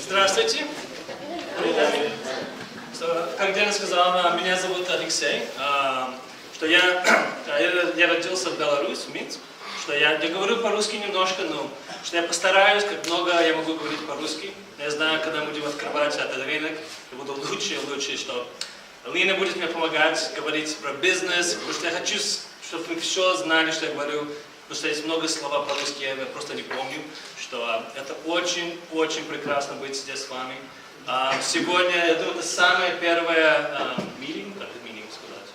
Здравствуйте. Как Диана сказала, меня зовут Алексей. Что я родился в Беларуси, в Минске. Что я говорю по-русски немножко, но что я постараюсь, как много я могу говорить по-русски. Я знаю, когда мы будем открывать этот рынок, я буду лучше и лучше, что Лина будет мне помогать говорить про бизнес, потому что я хочу, чтобы вы все знали, что я говорю, потому что есть много слов по-русски, я просто не помню, что это очень прекрасно быть здесь с вами. Сегодня, я думаю, это самое первое митинг, как митинг сказать?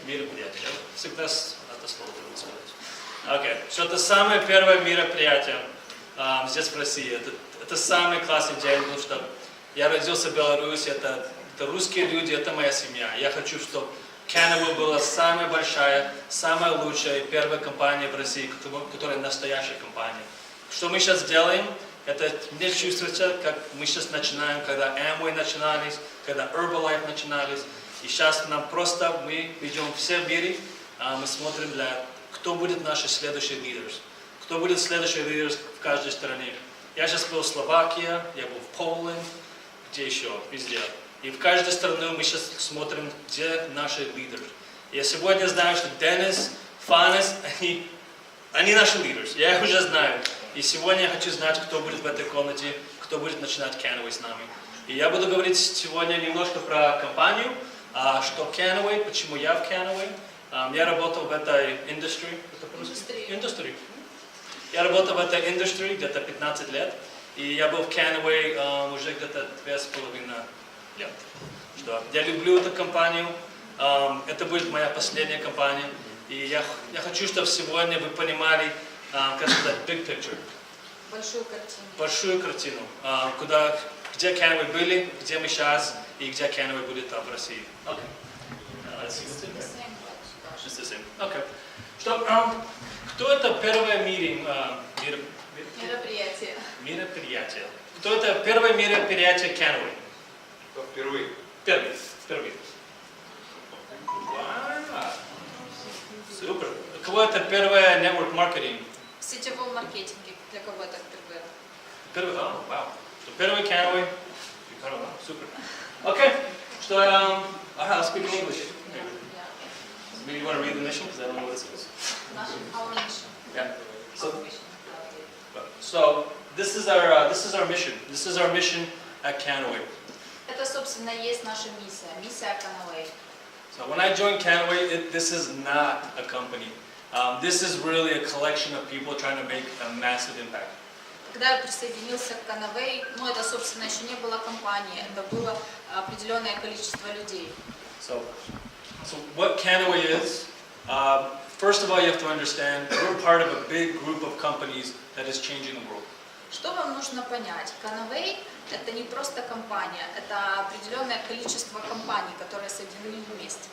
Мероприятие. Всегда это слово трудно сказать. Окей. Что это самое первое мероприятие здесь в России. Это самый классный день, потому что я родился в Беларуси, это русские люди, это моя семья. Я хочу, чтобы Kannaway была самая большая, самая лучшая первая компания в России, которая настоящая компания. Что мы сейчас делаем, это не чувствуется, как мы сейчас начинаем, когда Amway начинались, когда Herbalife начинались. И сейчас мы идем все в мире, мы смотрим, кто будет наши следующие лидеры. Кто будет следующий лидер в каждой стране. Я сейчас был в Словакии, я был в Польше, где еще, везде. И в каждой стране мы сейчас смотрим, где наши лидеры. Я сегодня знаю, что Денис, Фанес, они наши лидеры. Я их уже знаю. И сегодня я хочу знать, кто будет в этой комнате, кто будет начинать Kannaway с нами. И я буду говорить сегодня немножко про компанию, что Kannaway, почему я в Kannaway. Я работал в этой индустрии. Я работал в этой индустрии где-то 15 лет. И я был в Kannaway уже где-то 2,5 лет. Я люблю эту компанию. Это будет моя последняя компания. И я хочу, чтобы сегодня вы понимали, как сказать, big picture. Большую картину. Где Kannaway были, где мы сейчас и где Kannaway будет в России. Кто это первое мероприятие? Кто это первое мероприятие Kannaway? Впервые. Впервые. Вау. Супер. Кого это первое network маркетинг? В сетевом маркетинге для кого это впервые? Первый, вау. Первый Kannaway. Супер. Окей. I'll speak in English. Maybe you want to read the mission because I don't know what it says. Our mission. Yeah. So this is our mission. This is our mission at Kannaway. Это, собственно, есть наша миссия. Миссия Kannaway. So when I joined Kannaway, this is not a company. This is really a collection of people trying to make a massive impact. Когда я присоединился к Kannaway, это, собственно, еще не была компания, это было определенное количество людей. So what Kannaway is, first of all, you have to understand we're part of a big group of companies that is changing the world. Что вам нужно понять? Kannaway – это не просто компания, это определенное количество компаний, которые соединены вместе.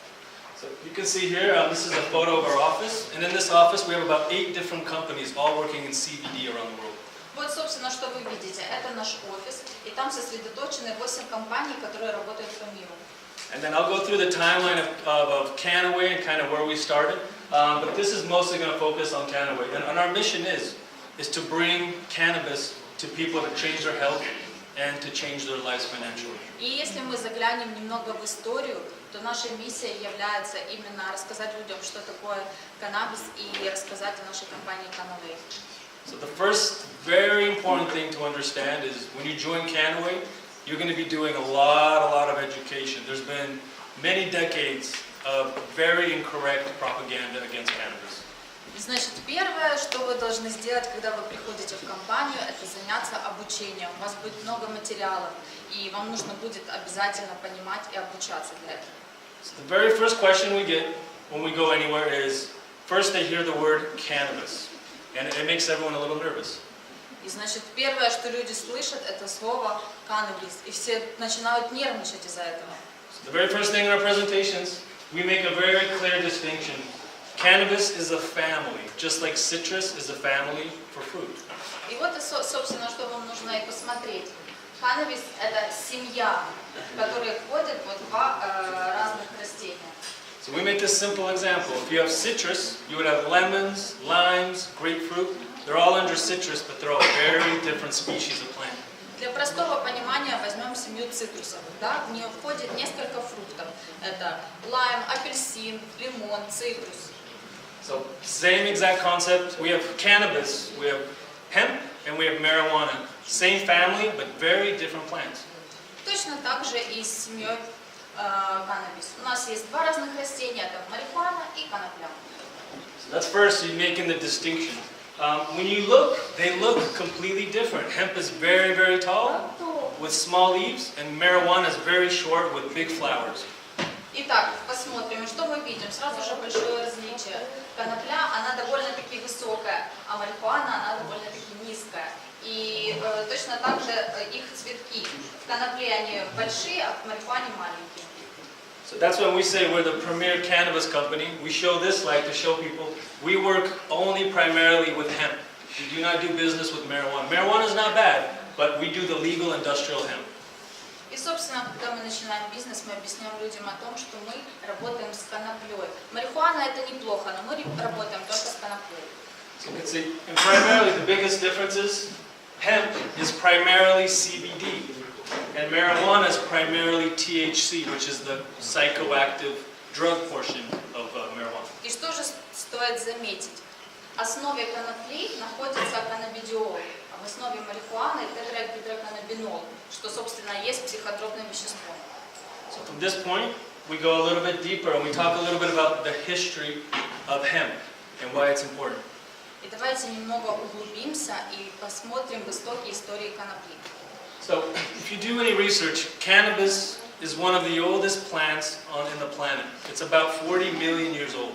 So you can see here, this is a photo of our office, and in this office we have about 8 different companies all working in CBD around the world. Вот, собственно, что вы видите. Это наш офис, и там сосредоточены 8 компаний, которые работают по миру. And then I'll go through the timeline of Kannaway and kind of where we started, but this is mostly going to focus on Kannaway. And our mission is to bring cannabis to people to change their health and to change their lives financially. И если мы заглянем немного в историю, то наша миссия является именно рассказать людям, что такое каннабис, и рассказать о нашей компании Kannaway. So the first very important thing to understand is when you join Kannaway, you're going to be doing a lot of education. There's been many decades of very incorrect propaganda against cannabis. Значит, первое, что вы должны сделать, когда вы приходите в компанию, это заняться обучением. У вас будет много материалов, и вам нужно будет обязательно понимать и обучаться для этого. So the very first question we get when we go anywhere is, first they hear the word cannabis, and it makes everyone a little nervous. И значит, первое, что люди слышат, это слово «каннабис», и все начинают нервничать из-за этого. So the very first thing in our presentations, we make a very clear distinction. Cannabis is a family, just like citrus is a family for fruit. И вот, собственно, что вам нужно и посмотреть. Каннабис – это семья, в которой входят два разных растения. So we make this simple example. If you have citrus, you would have lemons, limes, grapefruit, They're all under citrus, but they're all very different species of plant. Для простого понимания возьмем семью цитрусовых. Да? В нее входит несколько фруктов. Это лайм, апельсин, лимон, цитрус. So same exact concept. We have cannabis, we have hemp, and we have marijuana. Same family, but very different plants. Точно так же и с семьей каннабис. У нас есть два разных растения, это марихуана и конопля. So that's first, you're making the distinction. When you look, they look completely different. Hemp is very, very tall with small leaves, and marijuana is very short with big flowers. Итак, посмотрим, что мы видим. Сразу же большое различие. Конопля, она довольно-таки высокая, а марихуана, она довольно-таки низкая. И точно так же их цветки. В конопле они большие, а в марихуане маленькие. So that's when we say we're the premier cannabis company. We show this slide to show people we work only primarily with hemp. We do not do business with marijuana. Marijuana is not bad, but we do the legal industrial hemp. И, собственно, когда мы начинаем бизнес, мы объясняем людям о том, что мы работаем с коноплей. Марихуана это неплохо, но мы работаем только с коноплей. So you can see, and primarily the biggest difference is hemp is primarily CBD, and marijuana is primarily THC, which is the psychoactive drug portion of marijuana. И что же стоит заметить? В основе конопли находится каннабидиол, а в основе марихуаны тетрагидроканнабинол, что, собственно, есть психотропное вещество. So from this point, we go a little bit deeper and we talk a little bit about the history of hemp and why it's important. И давайте немного углубимся и посмотрим в истоки истории конопли. So, if you do any research, cannabis is one of the oldest plants in the planet. It's about 40 million years old.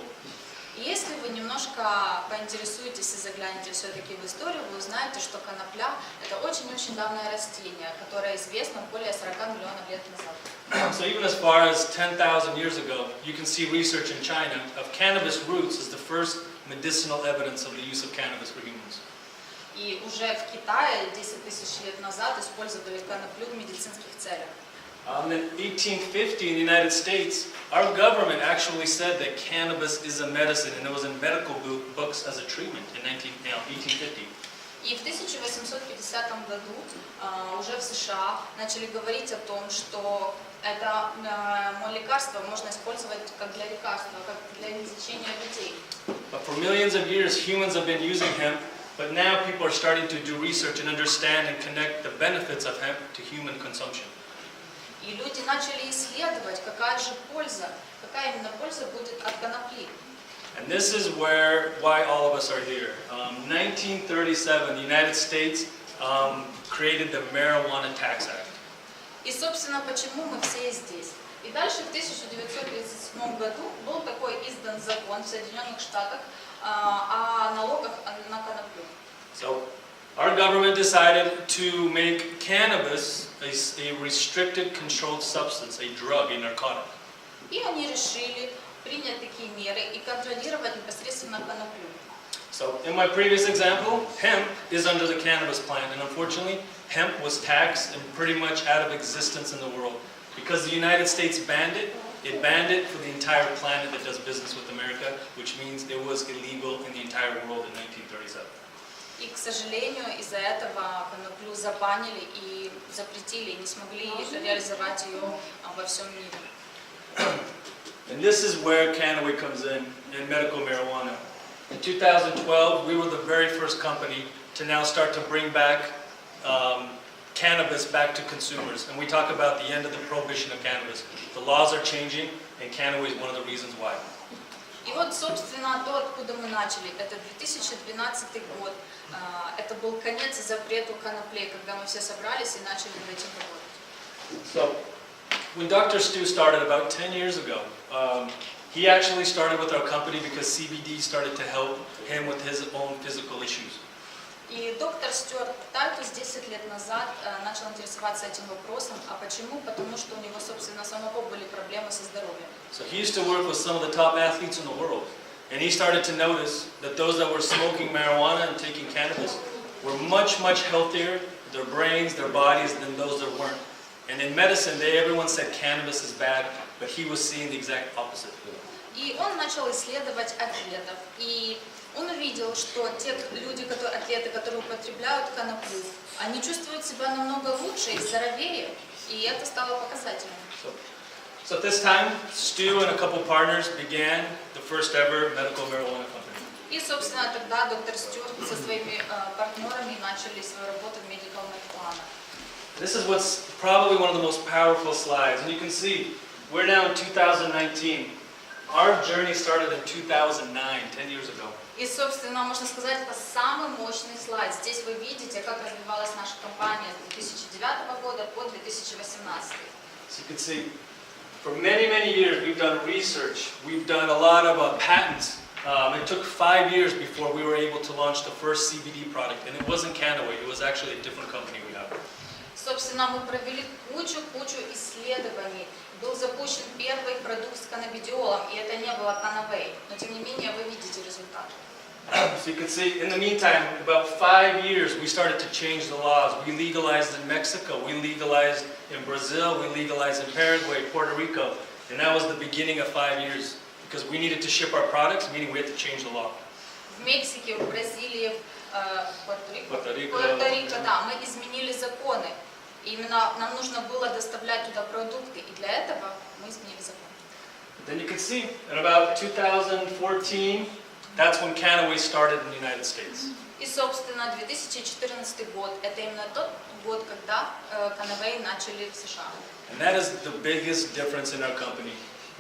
И если вы немножко поинтересуетесь и заглянете все-таки в историю, вы узнаете, что конопля – это очень-очень давнее растение, которое известно более 40 миллионов лет назад. So even as far as 10,000 years ago, you can see research in China of cannabis roots as the first medicinal evidence of the use of cannabis for humans. И уже в Китае 10 тысяч лет назад использовали коноплю в медицинских целях. In 1850 in the United States, our government actually said that cannabis is a medicine, and it was in medical books as a treatment in 1850. И в 1850 году уже в США начали говорить о том, что это лекарство можно использовать как для лекарства, как для лечения людей. But for millions of years, humans have been using hemp, but now people are starting to do research and understand and connect the benefits of hemp to human consumption. И люди начали исследовать, какая же польза, какая именно польза будет от конопли. And this is why all of us are here. 1937, the United States created the Marijuana Tax Act. И, собственно, почему мы все здесь. И дальше в 1937 году был такой издан закон в Соединенных Штатах о налогах на коноплю. So, our government decided to make cannabis a restricted controlled substance, a drug, a narcotic. И они решили принять такие меры и контролировать непосредственно коноплю. So, in my previous example, hemp is under the cannabis plant, and unfortunately, hemp was taxed and pretty much out of existence in the world. Because the United States banned it, it banned it for the entire planet that does business with America, which means it was illegal in the entire world in 1937. И, к сожалению, из-за этого коноплю забанили и запретили, и не смогли реализовать ее во всем мире. And this is where Kannaway comes in medical marijuana. In 2012, we were the very first company to now start to bring back cannabis back to consumers. And we talk about the end of the prohibition of cannabis. The laws are changing, and Kannaway is one of the reasons why. И вот, собственно, то, откуда мы начали, это 2012 год. Это был конец запрету коноплей, когда мы все собрались и начали над этим работать. So, when Dr. Stu started about 10 years ago, he actually started with our company because CBD started to help him with his own physical issues. И доктор Стюарт Тайтус 10 лет назад начал интересоваться этим вопросом. А почему? Потому что у него, собственно, самого были проблемы со здоровьем. So he used to work with some of the top athletes in the world, and he started to notice that those that were smoking marijuana and taking cannabis were much, much healthier, their brains, their bodies, than those that weren't. And in medicine, everyone said cannabis is bad, but he was seeing the exact opposite. И он начал исследовать атлетов, и Он увидел, что те люди, атлеты, которые употребляют коноплю, они чувствуют себя намного лучше и здоровее, и это стало показателем. So at this time, Stu and a couple partners began the first ever medical marijuana company. И, собственно, тогда доктор Стюарт со своими партнерами начали свою работу в medical marijuana. This is what's probably one of the most powerful slides, and you can see we're now in 2019. Our journey started in 2009, 10 years ago. И, собственно, можно сказать, это самый мощный слайд. Здесь вы видите, как развивалась наша компания с 2009 года по 2018. So you can see, for many, many years we've done research, we've done a lot of patents. It took 5 years before we were able to launch the first CBD product, and it wasn't Kannaway, it was actually a different company we have. Собственно, мы провели кучу исследований. Был запущен первый продукт с каннабидиолом, и это не было Kannaway, но тем не менее вы видите результат. So you can see, in the meantime, about 5 years, we started to change the laws. We legalized in Mexico, we legalized in Brazil, we legalized in Paraguay, Puerto Rico, and that was the beginning of 5 years, because we needed to ship our products, meaning we had to change the law. В Мексике, в Бразилии, в Пуэрто-Рико, да, мы изменили законы. Именно нам нужно было доставлять туда продукты, и для этого мы изменили закон. Then you can see, in about 2014, that's when Kannaway started in the United States. И, собственно, 2014 год, это именно тот год, когда Kannaway начали в США. And that is the biggest difference in our company.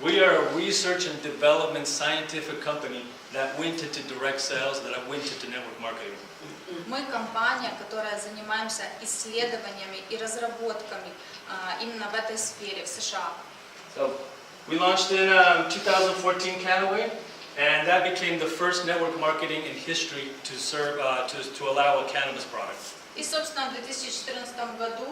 We are a research and development scientific company that went into direct sales, that went into network marketing. Мы компания, которая занимаемся исследованиями и разработками именно в этой сфере в США. So we launched in 2014 Kannaway, and that became the first network marketing in history to serve to allow a cannabis product. И, собственно, в 2014 году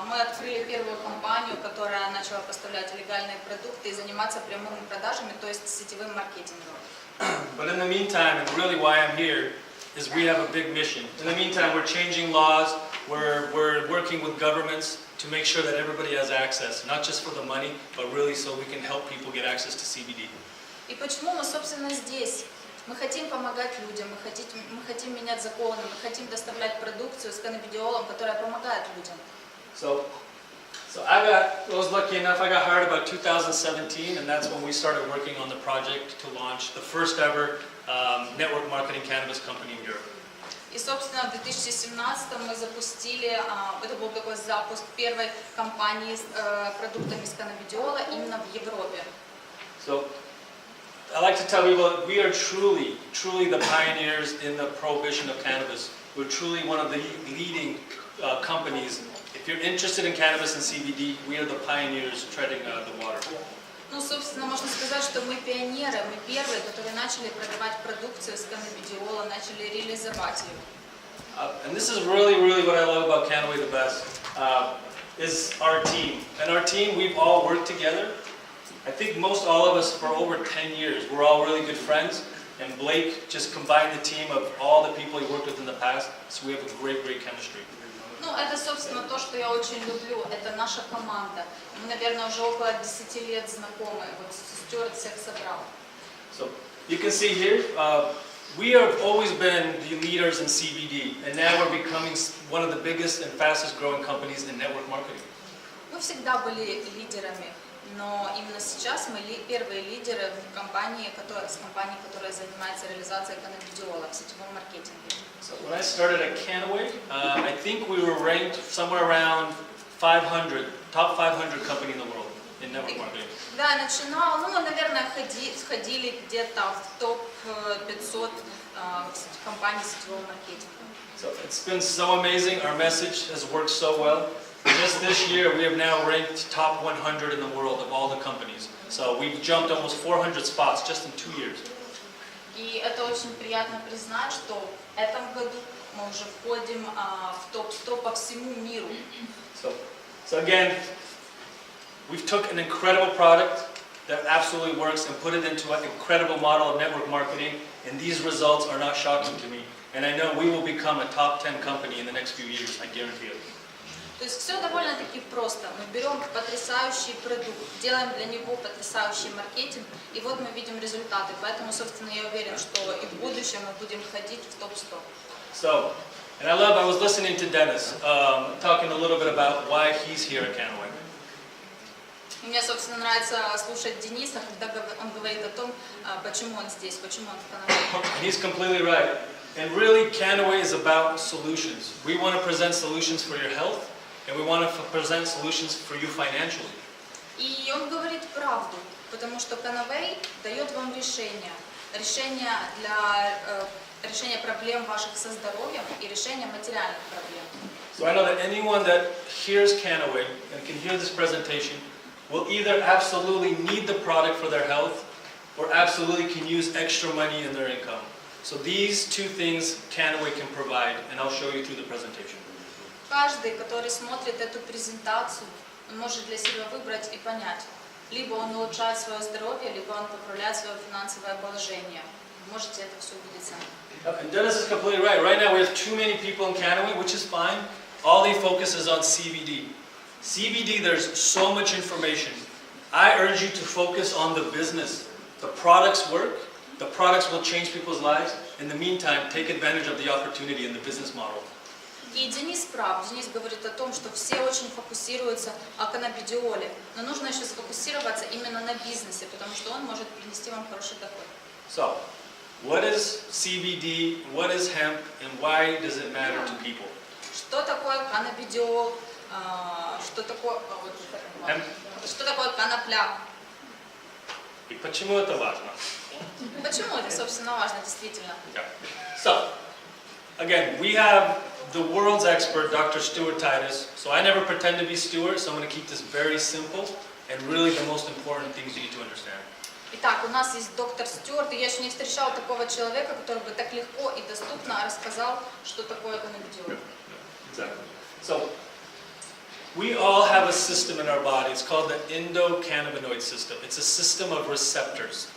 мы открыли первую компанию, которая начала поставлять легальные продукты и заниматься прямыми продажами, то есть сетевым маркетингом. But in the meantime, and really why I'm here, is we have a big mission. In the meantime, we're changing laws, we're working with governments to make sure that everybody has access, not just for the money, but really so we can help people get access to CBD. И почему мы, собственно, здесь? Мы хотим помогать людям, мы хотим менять законы, мы хотим доставлять продукцию с каннабидиолом, которая помогает людям. So I was lucky enough, I got hired about 2017, and that's when we started working on the project to launch the first ever network marketing cannabis company in Europe. И, собственно, в 2017 мы запустили, это был такой запуск первой компании с продуктами с каннабидиола именно в Европе. So I like to tell people we are truly the pioneers in the prohibition of cannabis. We're truly one of the leading companies. If you're interested in cannabis and CBD, we are the pioneers treading the water. Ну, собственно, можно сказать, что мы пионеры, мы первые, которые начали продавать продукцию с каннабидиола, начали реализовать ее. And this is really what I love about Kannaway the best, is our team. And our team, we've all worked together. I think most all of us for over 10 years. We're all really good friends. And Blake just combined the team of all the people he worked with in the past, so we have a great chemistry. Ну, это, собственно, то, что я очень люблю. Это наша команда. Мы, наверное, уже около 10 лет знакомы. Вот Стюарт всех собрал. So you can see here, we have always been the leaders in CBD, and now we're becoming one of the biggest and fastest growing companies in network marketing. Мы всегда были лидерами, но именно сейчас мы первые лидеры в компании, которая занимается реализацией каннабидиола в сетевом маркетинге. So when I started at Kannaway, I think we were ranked somewhere around 500, top 500 company in the world in network marketing. Да, начинал, мы, наверное, входили где-то в топ-500 компаний сетевого маркетинга. So it's been so amazing. Our message has worked so well. Just this year, we have now ranked top 100 in the world of all the companies. So we've jumped almost 400 spots just in 2 years. И это очень приятно признать, что в этом году мы уже входим в топ-100 по всему миру. So again, we've took an incredible product that absolutely works and put it into an incredible model of network marketing, and these results are not shocking to me. And I know we will become a top 10 company in the next few years, I guarantee it. То есть все довольно-таки просто. Мы берем потрясающий продукт, делаем для него потрясающий маркетинг, и вот мы видим результаты. Поэтому, собственно, я уверен, что и в будущем мы будем ходить в топ-100. So, and I was listening to Dennis talking a little bit about why he's here at Kannaway. И мне, собственно, нравится слушать Дениса, когда он говорит о том, почему он здесь, почему он в Kannaway. He's completely right. And really, Kannaway is about solutions. We want to present solutions for your health, and we want to present solutions for you financially. И он говорит правду, потому что Kannaway дает вам решения для решения проблем ваших со здоровьем и решения материальных проблем. So I know that anyone that hears Kannaway and can hear this presentation will either absolutely need the product for their health or absolutely can use extra money in their income. So these two things Kannaway can provide, and I'll show you through the presentation. Каждый, который смотрит эту презентацию, он может для себя выбрать и понять. Либо он улучшает свое здоровье, либо он поправляет свое финансовое положение. Можете это все увидеть сами. And Dennis is completely right. Right now we have too many people in Kannaway, which is fine. All they focus is on CBD. CBD, there's so much information. I urge you to focus on the business. The products work. The products will change people's lives. In the meantime, take advantage of the opportunity in the business model. И Денис прав. Денис говорит о том, что все очень фокусируются о каннабидиоле, но нужно еще сфокусироваться именно на бизнесе, потому что он может принести вам хороший доход. So, what is CBD, what is hemp, and why does it matter to people? Что такое каннабидиол? Что такое конопля? И почему это важно? Почему это, собственно, важно, действительно? Yeah. So, again, we have the world's expert, Dr. Stuart Titus. So I never pretend to be Stuart, so I'm going to keep this very simple and really the most important things you need to understand. Итак, у нас есть доктор Стюарт, и я еще не встречала такого человека, который бы так легко и доступно рассказал, что такое каннабидиол. Exactly. So, we all have a system in our body. It's called the endocannabinoid system. It's a system of receptors.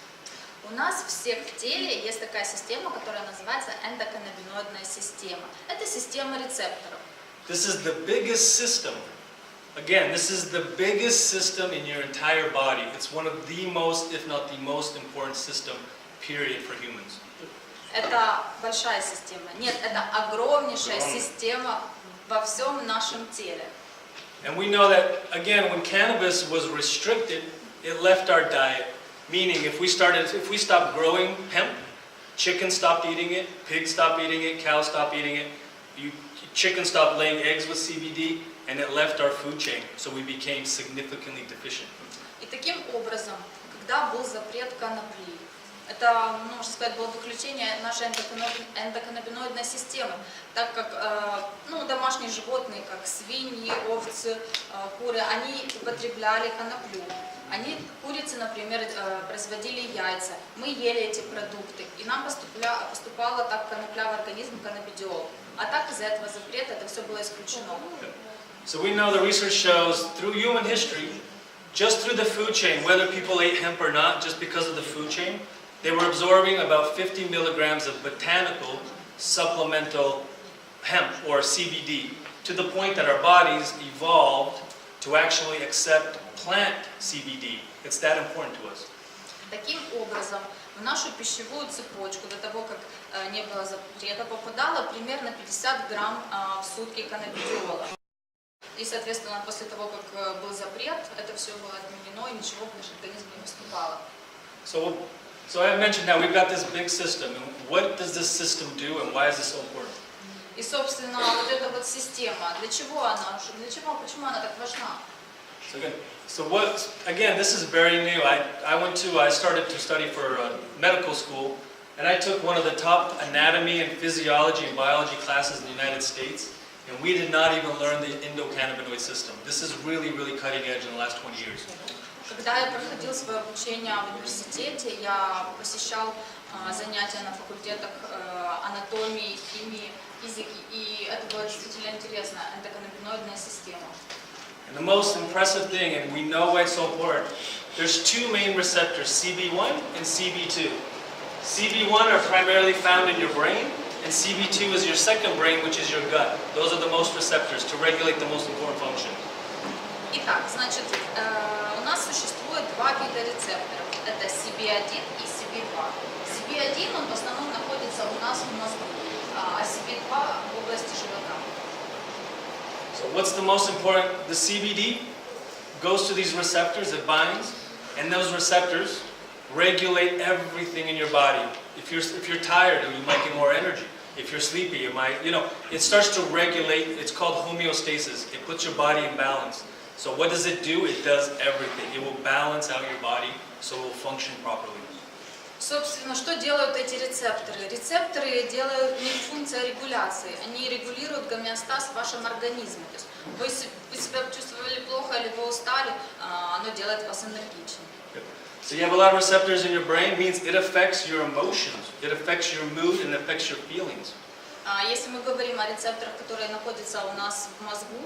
У нас всех в теле есть такая система, которая называется эндоканнабиноидная система. Это система рецепторов. This is the biggest system. Again, this is the biggest system in your entire body. It's one of the most, if not the most important system, period, for humans. Это большая система. Нет, это огромнейшая система во всем нашем теле. And we know that, again, when cannabis was restricted, it left our diet. Meaning, if we stopped growing hemp, chickens stopped eating it, pigs stopped eating it, cows stopped eating it, chickens stopped laying eggs with CBD, and it left our food chain, so we became significantly deficient. И таким образом, когда был запрет конопли, это, можно сказать, было выключение нашей эндоканнабиноидной системы, так как домашние животные, как свиньи, овцы, куры, они употребляли коноплю. Курицы, например, производили яйца, мы ели эти продукты, и нам поступала так конопля в организм, каннабидиол. А так из-за этого запрета это все было исключено. So we know the research shows through human history, just through the food chain, whether people ate hemp or not, just because of the food chain, they were absorbing about 50 milligrams of botanical supplemental hemp or CBD, to the point that our bodies evolved to actually accept plant CBD. It's that important to us. Таким образом, в нашу пищевую цепочку до того, как не было запрета, попадало примерно 50 грамм в сутки каннабидиола. И, соответственно, после того, как был запрет, это все было отменено, и ничего в наш организм не поступало. So I mentioned now we've got this big system, and what does this system do, and why is this so important? И, собственно, вот эта вот система, для чего она, почему она так важна? Again, this is very new. I started to study for medical school, and I took one of the top anatomy and physiology and biology classes in the United States, and we did not even learn the endocannabinoid system. This is really, really cutting edge in the last 20 years. Когда я проходил свое обучение в университете, я посещал занятия на факультетах анатомии, химии, физики, и это было действительно интересно, эндоканнабиноидная система. And the most impressive thing, and we know why it's so important, there's two main receptors, CB1 and CB2. CB1 are primarily found in your brain, and CB2 is your second brain, which is your gut. Those are the most receptors to regulate the most important function. Итак, значит, у нас существует два вида рецепторов. Это CB1 и CB2. CB1, он в основном находится у нас в мозгу, а CB2 в области живота. So what's the most important? The CBD goes to these receptors, it binds, and those receptors regulate everything in your body. If you're tired, you might get more energy. If you're sleepy, you might, it starts to regulate. It's called homeostasis. It puts your body in balance. So what does it do? It does everything. It will balance out your body so it will function properly. Собственно, что делают эти рецепторы? Рецепторы делают не функция регуляции, они регулируют гомеостаз в вашем организме. То есть вы себя чувствовали плохо или вы устали, оно делает вас энергичнее. So you have a lot of receptors in your brain, means it affects your emotions, it affects your mood, and it affects your feelings. Если мы говорим о рецепторах, которые находятся у нас в мозгу,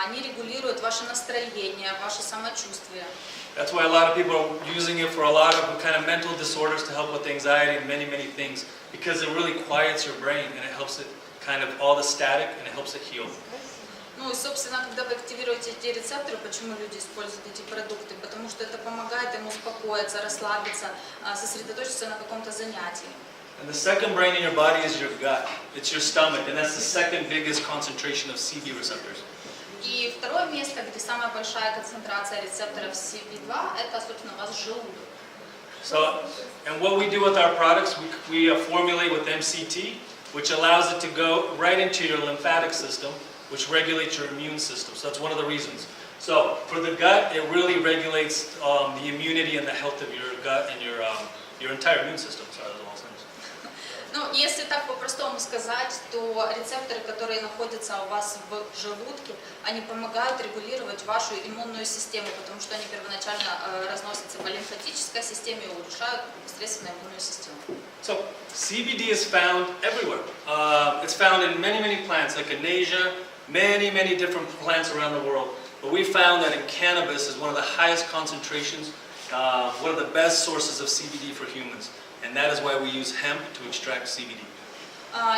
они регулируют ваше настроение, ваше самочувствие. That's why a lot of people are using it for a lot of kind of mental disorders to help with anxiety and many, many things, because it really quiets your brain and it helps it kind of all the static and it helps it heal. Ну и, собственно, когда вы активируете эти рецепторы, почему люди используют эти продукты? Потому что это помогает им успокоиться, расслабиться, сосредоточиться на каком-то занятии. And the second brain in your body is your gut. It's your stomach, and that's the second biggest concentration of CB receptors. И второе место, где самая большая концентрация рецепторов CB2, это, собственно, у вас желудок. So, and what we do with our products, we formulate with MCT, which allows it to go right into your lymphatic system, which regulates your immune system. So that's one of the reasons. So for the gut, it really regulates the immunity and the health of your gut and your entire immune system. Sorry, those are all things. Ну, если так по-простому сказать, то рецепторы, которые находятся у вас в желудке, они помогают регулировать вашу иммунную систему, потому что они первоначально разносятся по лимфатической системе и улучшают непосредственно иммунную систему. So CBD is found everywhere. It's found in many, many plants, like in Asia, many, many different plants around the world. But we found that in cannabis is one of the highest concentrations, one of the best sources of CBD for humans. And that is why we use hemp to extract CBD.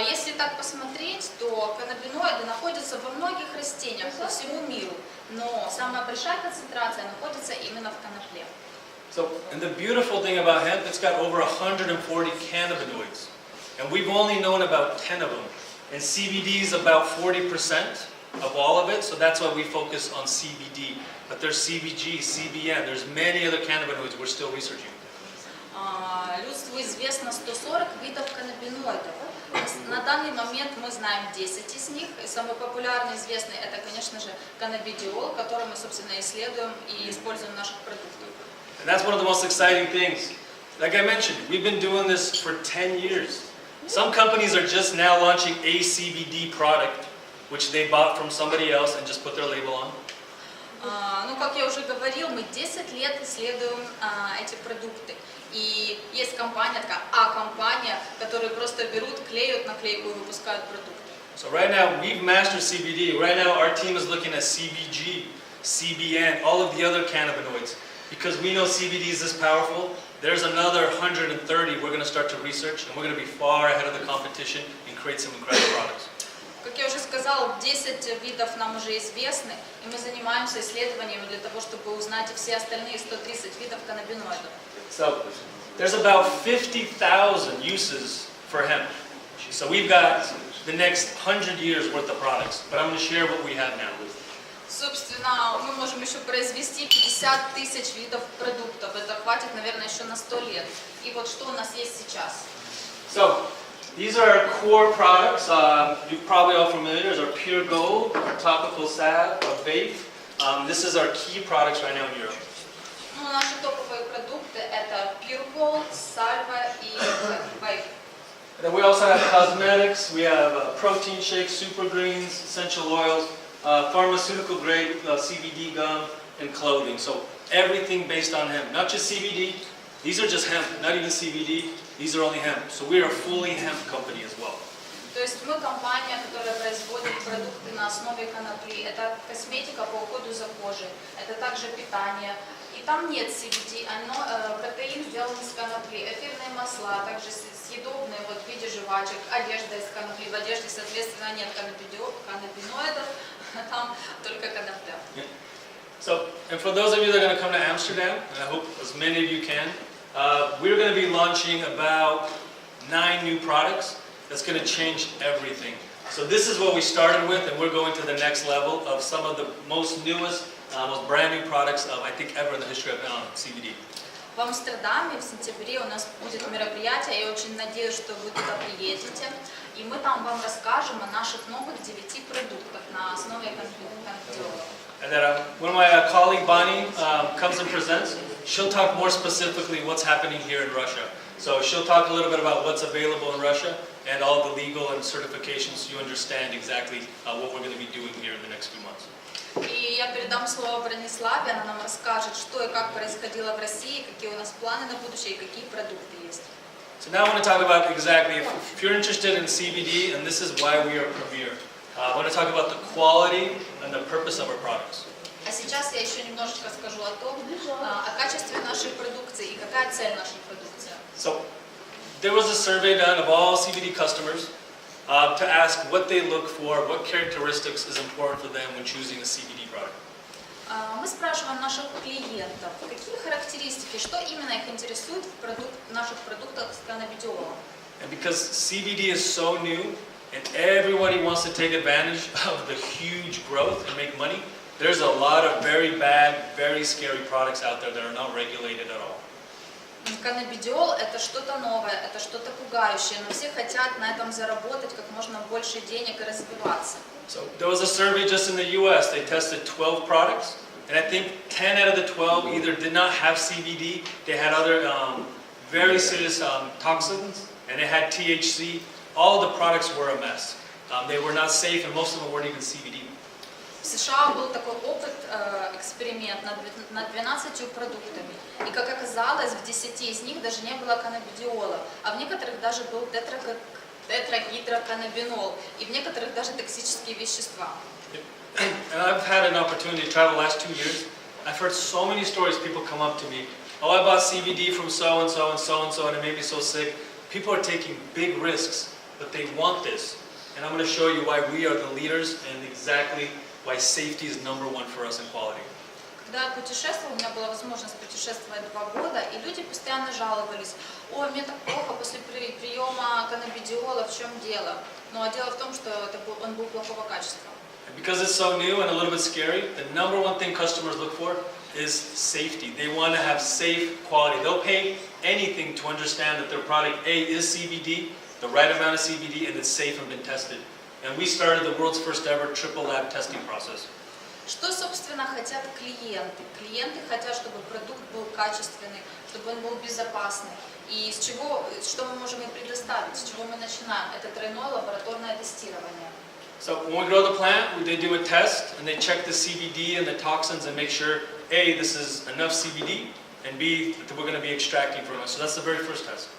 Если так посмотреть, то каннабиноиды находятся во многих растениях по всему миру, но самая большая концентрация находится именно в конопле. So, and the beautiful thing about hemp, it's got over 140 cannabinoids. And we've only known about 10 of them. And CBD is about 40% of all of it, so that's why we focus on CBD. But there's CBG, CBN, there's many other cannabinoids we're still researching. Людству известно 140 видов каннабиноидов. На данный момент мы знаем 10 из них. И самый популярный, известный, это, конечно же, каннабидиол, который мы, собственно, исследуем и используем в наших продуктах. And that's one of the most exciting things. Like I mentioned, we've been doing this for 10 years. Some companies are just now launching a CBD product, which they bought from somebody else and just put their label on. Ну, как я уже говорил, мы 10 лет исследуем эти продукты. И есть компания, такая А-компания, которые просто берут, клеют наклейку и выпускают продукты. So right now, we've mastered CBD. Right now, our team is looking at CBG, CBN, all of the other cannabinoids. Because we know CBD is this powerful, there's another 130 we're going to start to research, and we're going to be far ahead of the competition and create some incredible products. Как я уже сказала, 10 видов нам уже известны, и мы занимаемся исследованиями для того, чтобы узнать все остальные 130 видов каннабиноидов. So there's about 50,000 uses for hemp. So we've got the next 100 years worth of products, but I'm going to share what we have now. Собственно, мы можем еще произвести 50 тысяч видов продуктов. Это хватит, наверное, еще на 100 лет. И вот что у нас есть сейчас. So these are our core products. You're probably all familiar. There's our Pure Gold, our topical salve, our vape. This is our key products right now in Europe. Ну, наши топовые продукты это Pure Gold, сальва и vape. And then we also have cosmetics. We have protein shakes, super greens, essential oils, pharmaceutical grade CBD gum, and clothing. So everything based on hemp. Not just CBD. These are just hemp. Not even CBD. These are only hemp. So we are a fully hemp company as well. То есть мы компания, которая производит продукты на основе конопли, это косметика по уходу за кожей, это также питание. И там нет CBD, протеин сделан из конопли, эфирные масла, также съедобные вот, в виде жвачек, одежда из конопли. В одежде, соответственно, нет каннабиноидов, там только конопля. So, and for those of you that are going to come to Amsterdam, and I hope as many of you can, we're going to be launching about 9 new products that's going to change everything. So this is what we started with, and we're going to the next level of some of the most newest, most brand new products of, I think, ever in the history of CBD. В Амстердаме в сентябре у нас будет мероприятие, я очень надеюсь, что вы туда приедете, и мы там вам расскажем о наших новых 9 продуктах на основе конопли. And then when my colleague Bonnie comes and presents, she'll talk more specifically what's happening here in Russia. So she'll talk a little bit about what's available in Russia and all the legal and certifications so you understand exactly what we're going to be doing here in the next few months. И я передам слово Брониславе, она нам расскажет, что и как происходило в России, какие у нас планы на будущее и какие продукты есть. So now I want to talk about exactly, if you're interested in CBD, and this is why we are Premier, I want to talk about the quality and the purpose of our products. А сейчас я еще немножечко скажу о том, о качестве нашей продукции и какая цель нашей продукции. So there was a survey done of all CBD customers to ask what they look for, what characteristics is important for them when choosing a CBD product. Мы спрашиваем наших клиентов, какие характеристики, что именно их интересует в наших продуктах с каннабидиолом. And because CBD is so new and everybody wants to take advantage of the huge growth and make money, there's a lot of very bad, very scary products out there that are not regulated at all. Каннабидиол – это что-то новое, это что-то пугающее, но все хотят на этом заработать как можно больше денег и развиваться. So there was a survey just in the U.S. They tested 12 products, and I think 10 out of the 12 either did not have CBD, they had other very serious toxins, and they had THC. All of the products were a mess. They were not safe, and most of them weren't even CBD. В США был такой опыт, эксперимент над 12 продуктами. И как оказалось, в 10 из них даже не было каннабидиола, а в некоторых даже был тетрагидроканнабинол, и в некоторых даже токсические вещества. And I've had an opportunity to travel the last 2 years. I've heard so many stories, people come up to me, oh, I bought CBD from so-and-so and so-and-so, and it made me so sick. People are taking big risks, but they want this. And I'm going to show you why we are the leaders and exactly why safety is number one for us in quality. Когда я путешествовала, у меня была возможность путешествовать 2 года, и люди постоянно жаловались: ой, мне так плохо после приема каннабидиола, в чем дело? Ну а дело в том, что он был плохого качества. And because it's so new and a little bit scary, the number one thing customers look for is safety. They want to have safe quality. They'll pay anything to understand that their product A is CBD, the right amount of CBD, and it's safe and been tested. And we started the world's first ever triple lab testing process. Что, собственно, хотят клиенты? Клиенты хотят, чтобы продукт был качественный, чтобы он был безопасный. И что мы можем им предоставить, с чего мы начинаем? Это тройное лабораторное тестирование. So when we grow the plant, they do a test and they check the CBD and the toxins and make sure A, this is enough CBD, and B, that we're going to be extracting from it. So that's the very first test.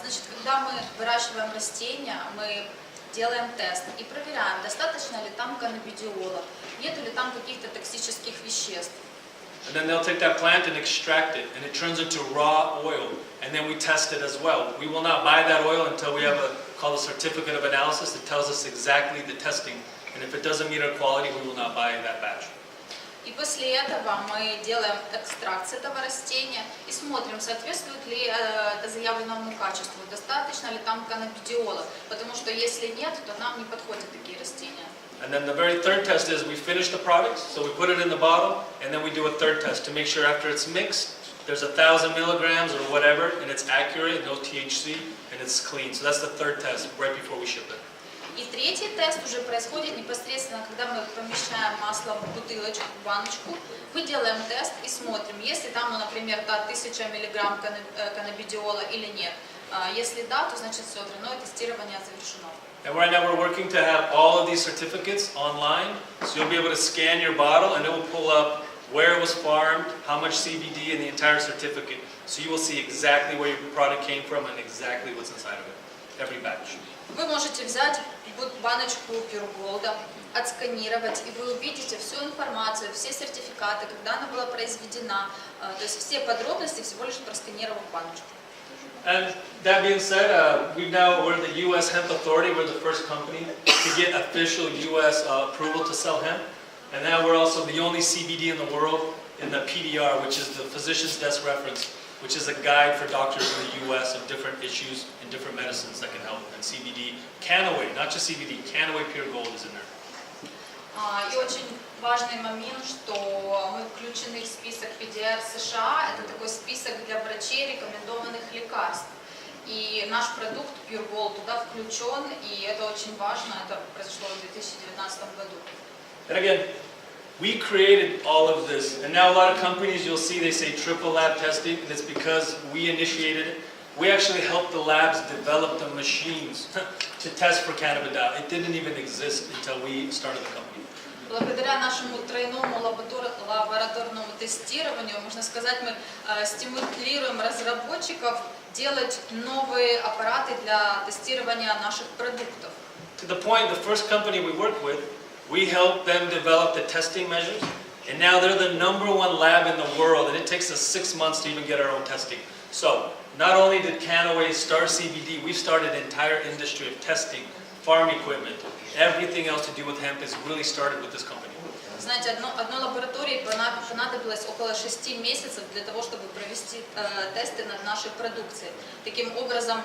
Значит, когда мы выращиваем растения, мы делаем тест и проверяем, достаточно ли там каннабидиола, нет ли там каких-то токсических веществ. And then they'll take that plant and extract it, and it turns into raw oil, and then we test it as well. We will not buy that oil until we have called a certificate of analysis that tells us exactly the testing, and if it doesn't meet our quality, we will not buy that batch. И после этого мы делаем экстракт с этого растения и смотрим, соответствует ли это заявленному качеству, достаточно ли там каннабидиола, потому что если нет, то нам не подходят такие растения. And then the very third test is we finish the product, so we put it in the bottle, and then we do a third test to make sure after it's mixed, there's 1,000 milligrams or whatever, and it's accurate, no THC, and it's clean. So that's the third test right before we ship it. И третий тест уже происходит непосредственно, когда мы помещаем масло в бутылочку, в баночку. Мы делаем тест и смотрим, если там, например, 1000 миллиграмм каннабидиола или нет. Если да, то значит все, тройное тестирование завершено. And right now we're working to have all of these certificates online, so you'll be able to scan your bottle and it will pull up where it was farmed, how much CBD, and the entire certificate. So you will see exactly where your product came from and exactly what's inside of it, every batch. Вы можете взять баночку Pure Gold, отсканировать, и вы увидите всю информацию, все сертификаты, когда она была произведена, то есть все подробности, всего лишь просканировав баночку. And that being said, we're the U.S. Hemp Authority. We're the first company to get official U.S. Approval to sell hemp. And now we're also the only CBD in the world in the PDR, which is the Physician's Desk Reference, which is a guide for doctors in the U.S. of different issues and different medicines that can help. And CBD, Kannaway, not just CBD, Kannaway Pure Gold is in there. И очень важный момент, что мы включены в список PDR США, это такой список для врачей рекомендованных лекарств. И наш продукт Pure Gold туда включен, и это очень важно, это произошло в 2019 году. And again, we created all of this, and now a lot of companies you'll see they say triple lab testing, and it's because we initiated it. We actually helped the labs develop the machines to test for cannabidiol. It didn't even exist until we started the company. Благодаря нашему тройному лабораторному тестированию, можно сказать, мы стимулируем разработчиков делать новые аппараты для тестирования наших продуктов. To the point, the first company we worked with, we helped them develop the testing measures, and now they're the #1 lab in the world, and it takes us 6 months to even get our own testing. So, not only did Kannaway start CBD, we've started an entire industry of testing, farm equipment, everything else to do with hemp is really started with this company. Знаете, одной лаборатории понадобилось около 6 месяцев для того, чтобы провести тесты над нашей продукцией. Таким образом,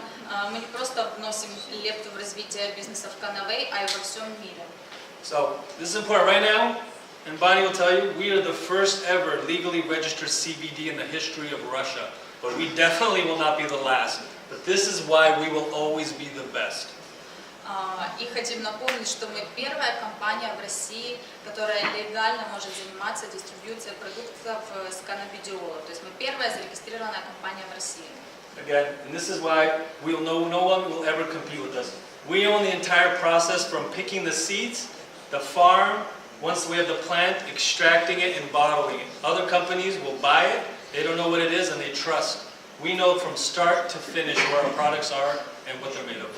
мы не просто вносим лепту в развитие бизнеса в Kannaway, а и во всем мире. So, this is important right now, and Bonnie will tell you, we are the first ever legally registered CBD in the history of Russia, but we definitely will not be the last. But this is why we will always be the best. И хотим напомнить, что мы первая компания в России, которая легально может заниматься дистрибьюцией продуктов с каннабидиола. То есть мы первая зарегистрированная компания в России. Again, and this is why no one will ever compete with us. We own the entire process from picking the seeds, the farm, once we have the plant, extracting it and bottling it. Other companies will buy it, they don't know what it is and they trust. We know from start to finish where our products are and what they're made of.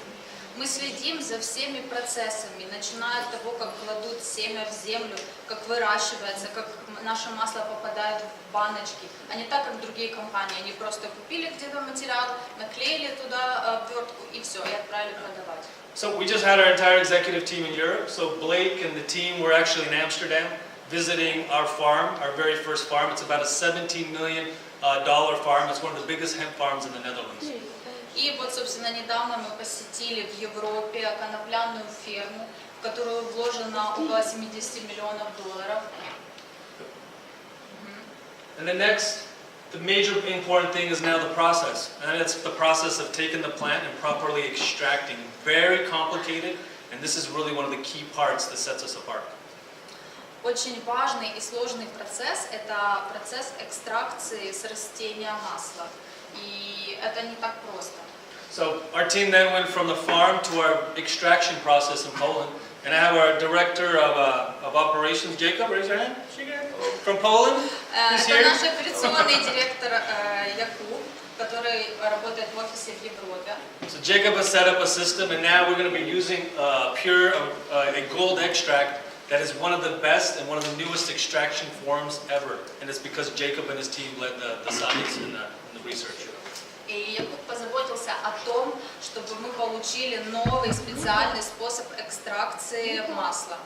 Мы следим за всеми процессами, начиная от того, как кладут семя в землю, как выращивается, как наше масло попадает в баночки, а не так, как другие компании. Они просто купили где-то материал, наклеили туда обвертку и все, и отправили продавать. So we just had our entire executive team in Europe. So Blake and the team were actually in Amsterdam visiting our farm, our very first farm. It's about a $17 million farm. It's one of the biggest hemp farms in the Netherlands. И вот, собственно, недавно мы посетили в Европе конопляную ферму, в которую вложено около $70 миллионов. And the major important thing is now the process. And it's the process of taking the plant and properly extracting. Very complicated, and this is really one of the key parts that sets us apart. Очень важный и сложный процесс – это процесс экстракции с растения масла. И это не так просто. So our team then went from the farm to our extraction process in Poland, and I have our director of operations, Jacob. Raise your hand. From Poland. He's here. Это наш операционный директор Якуб, который работает в офисе в Европе. So Jacob has set up a system, and now we're going to be using a gold extract that is one of the best and one of the newest extraction forms ever, and it's because Jacob and his team led the science and the research. И Якуб позаботился о том, чтобы мы получили новый специальный способ экстракции масла.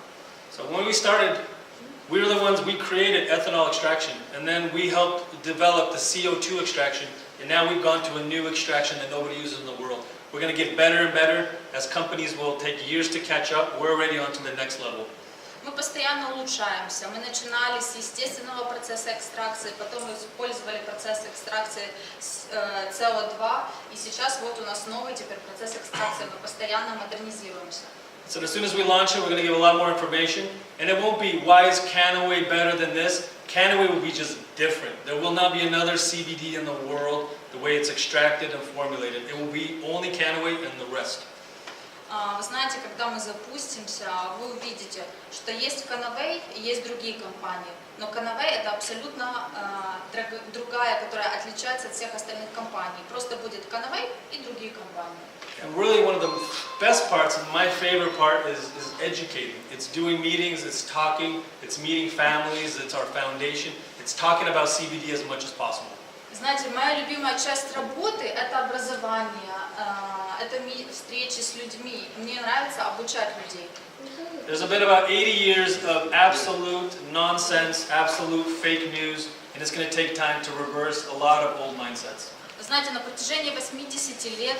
So when we started, we were the ones, we created ethanol extraction, and then we helped develop the CO2 extraction, and now we've gone to a new extraction that nobody uses in the world. We're going to get better and better as companies will take years to catch up. We're already on to the next level. Мы постоянно улучшаемся. Мы начинали с естественного процесса экстракции, потом мы использовали процесс экстракции CO2, и сейчас вот у нас новый теперь процесс экстракции. Мы постоянно модернизируемся. So as soon as we launch it, we're going to give a lot more information, and it won't be why is Kannaway better than this. Kannaway will be just different. There will not be another CBD in the world the way it's extracted and formulated. It will be only Kannaway and the rest. Вы знаете, когда мы запустимся, вы увидите, что есть Kannaway и есть другие компании. Но Kannaway это абсолютно другая, которая отличается от всех остальных компаний. Просто будет Kannaway и другие компании. And really one of the best parts, and my favorite part, is educating. It's doing meetings, it's talking, it's meeting families, it's our foundation. It's talking about CBD as much as possible. Знаете, моя любимая часть работы – это образование, это встречи с людьми. Мне нравится обучать людей. There's been about 80 years of absolute nonsense, absolute fake news, and it's going to take time to reverse a lot of old mindsets. Знаете, на протяжении 80 лет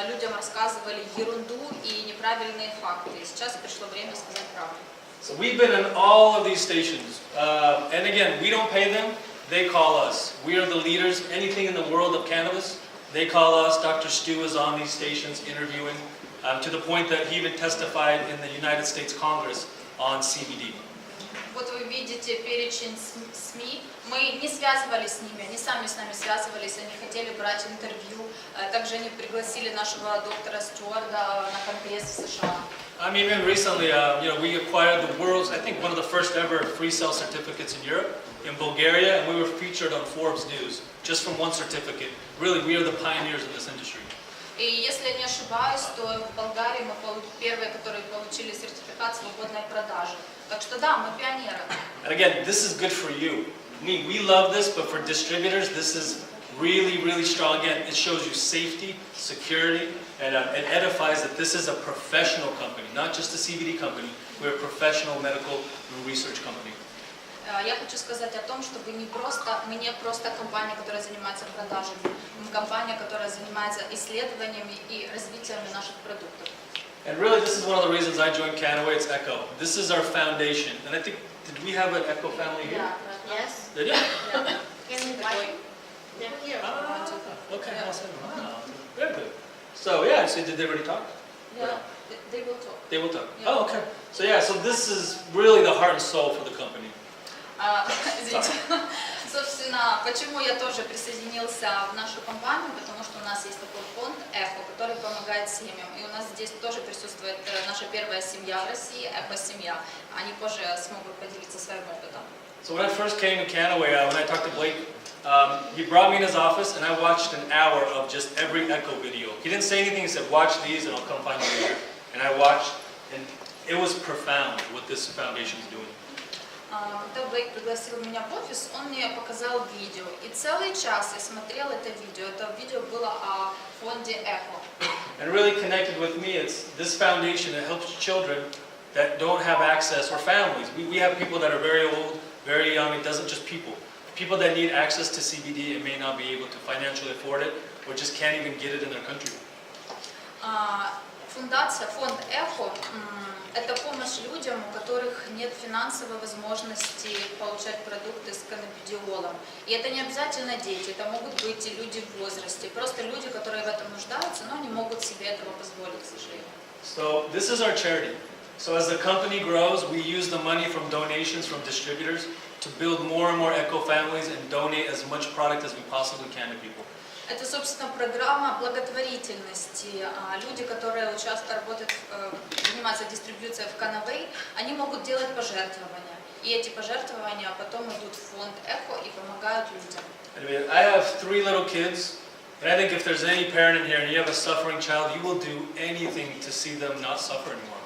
людям рассказывали ерунду и неправильные факты. И сейчас пришло время сказать правду. So we've been in all of these stations, and again, we don't pay them, they call us. We are the leaders, anything in the world of cannabis, they call us. Dr. Stu is on these stations interviewing, to the point that he even testified in the United States Congress on CBD. Вот вы видите перечень СМИ. Мы не связывались с ними, они сами с нами связывались, они хотели брать интервью. Также они пригласили нашего доктора Стюарда на конгресс в США. I mean, even recently, we acquired the world's, I think, one of the first ever free cell certificates in Europe, in Bulgaria, and we were featured on Forbes News just from one certificate. Really, we are the pioneers in this industry. И если я не ошибаюсь, то в Болгарии мы первые, которые получили сертификат свободной продажи. Так что да, мы пионеры. And again, this is good for you. We love this, but for distributors, this is really, really strong. Again, it shows you safety, security, and it edifies that this is a professional company, not just a CBD company. We're a professional medical research company. Я хочу сказать о том, что мы не просто компания, которая занимается продажами, мы компания, которая занимается исследованиями и развитием наших продуктов. And really, this is one of the reasons I joined Kannaway. It's Echo. This is our foundation, and I think, did we have an Echo family here? Yeah. Yes. Did you? Yeah. Yeah. Here. Okay. Awesome. Wow. Very good. So yeah, so did they already talk? Yeah. They will talk. They will talk. Yeah. Oh, okay. So yeah, so this is really the heart and soul for the company. Извините. Собственно, почему я тоже присоединился в нашу компанию, потому что у нас есть такой фонд «Эхо», который помогает семьям. И у нас здесь тоже присутствует наша первая семья в России, эхосемья. Они позже смогут поделиться своим опытом. So when I first came to Kannaway, when I talked to Blake, he brought me in his office and I watched an hour of just every Echo video. He didn't say anything, he said, watch these and I'll come find you later. And I watched, and it was profound what this foundation is doing. Когда Блейк пригласил меня в офис, он мне показал видео. И целый час я смотрел это видео. Это видео было о фонде «Эхо». And really connected with me, it's this foundation that helps children that don't have access, or families. We have people that are very old, very young. It doesn't just people. People that need access to CBD and may not be able to financially afford it, or just can't even get it in their country. Фундация, фонд «Эхо» – это помощь людям, у которых нет финансовой возможности получать продукты с каннабидиолом. И это не обязательно дети, это могут быть и люди в возрасте, просто люди, которые в этом нуждаются, но не могут себе этого позволить, к сожалению. So this is our charity. So as the company grows, we use the money from donations from distributors to build more and more eco families and donate as much product as we possibly can to people. Это, собственно, программа благотворительности. Люди, которые работают, занимаются дистрибьюцией в Kannaway, они могут делать пожертвования. И эти пожертвования потом идут в фонд «Эхо» и помогают людям. I have 3 little kids, and I think if there's any parent in here and you have a suffering child, you will do anything to see them not suffer anymore.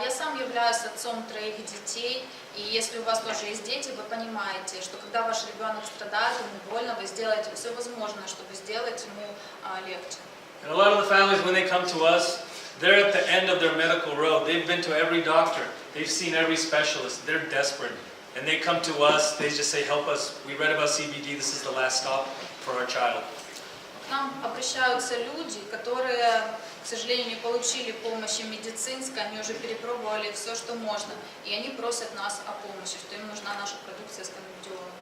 Я сам являюсь отцом 3 детей, и если у вас тоже есть дети, вы понимаете, что когда ваш ребенок страдает, ему больно, вы сделаете все возможное, чтобы сделать ему легче. And a lot of the families, when they come to us, they're at the end of their medical road. They've been to every doctor, they've seen every specialist, they're desperate. And they come to us, they just say, help us, we read about CBD, this is the last stop for our child. К нам обращаются люди, которые, к сожалению, не получили помощи медицинской, они уже перепробовали все, что можно, и они просят нас о помощи, что им нужна наша продукция с каннабидиолом.